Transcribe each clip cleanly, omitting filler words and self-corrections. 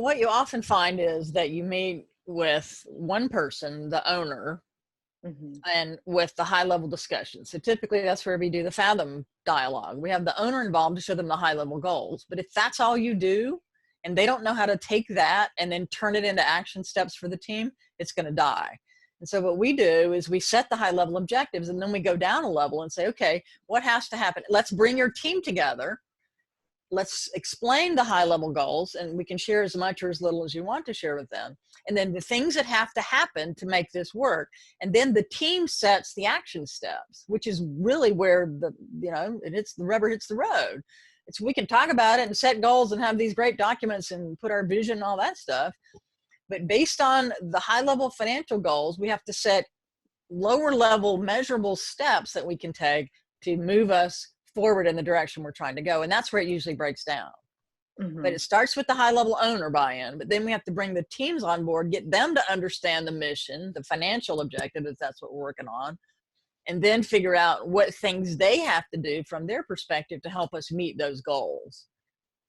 what you often find is that you meet with one person, the owner, Mhm. and with the high level discussion. So typically that's where we do the Fathom dialogue. We have the owner involved to show them the high level goals. But if that's all you do and they don't know how to take that and then turn it into action steps for the team, it's going to die. And so what we do is we set the high level objectives, and then we go down a level and say, okay, what has to happen? Let's bring your team together. Let's explain the high level goals, and we can share as much or as little as you want to share with them. And then the things that have to happen to make this work. And then the team sets the action steps, which is really where the rubber hits the road. It's, we can talk about it and set goals and have these great documents and put our vision and all that stuff. But based on the high level financial goals, we have to set lower level measurable steps that we can take to move us forward in the direction we're trying to go. And that's where it usually breaks down. But it starts with the high level owner buy-in, but then we have to bring the teams on board, get them to understand the mission, the financial objective, if that's what we're working on, and then figure out what things they have to do from their perspective to help us meet those goals.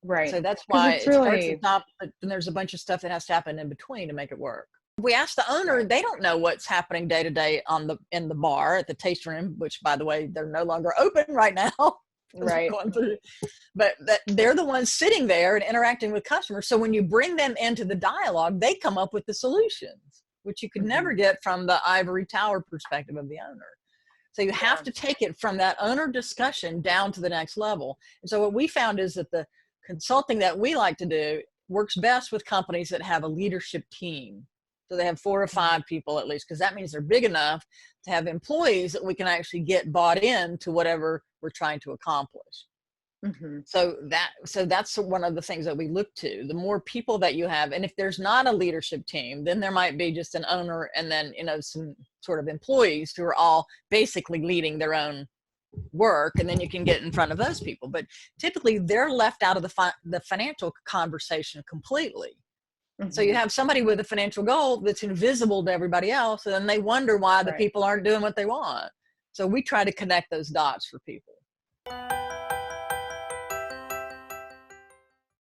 Right. So that's 'Cause why it's it starts at really the top, but then there's a bunch of stuff that has to happen in between to make it work. If we ask the owner, Right. they don't know what's happening day to day in the bar at the taste room, which by the way, they're no longer open right now. Right. Going through, but they're the ones sitting there and interacting with customers. So when you bring them into the dialogue, they come up with the solutions, which you could never get from the ivory tower perspective of the owner. So you have to take it from that owner discussion down to the next level. And so what we found is that the consulting that we like to do works best with companies that have a leadership team. So they have 4 or 5 people at least, because that means they're big enough to have employees that we can actually get bought in to whatever we're trying to accomplish. So that's one of the things that we look to. The more people that you have, and if there's not a leadership team, then there might be just an owner and then some sort of employees who are all basically leading their own work, and then you can get in front of those people. But typically they're left out of the financial conversation completely. So you have somebody with a financial goal that's invisible to everybody else, and then they wonder why the people aren't doing what they want. So we try to connect those dots for people.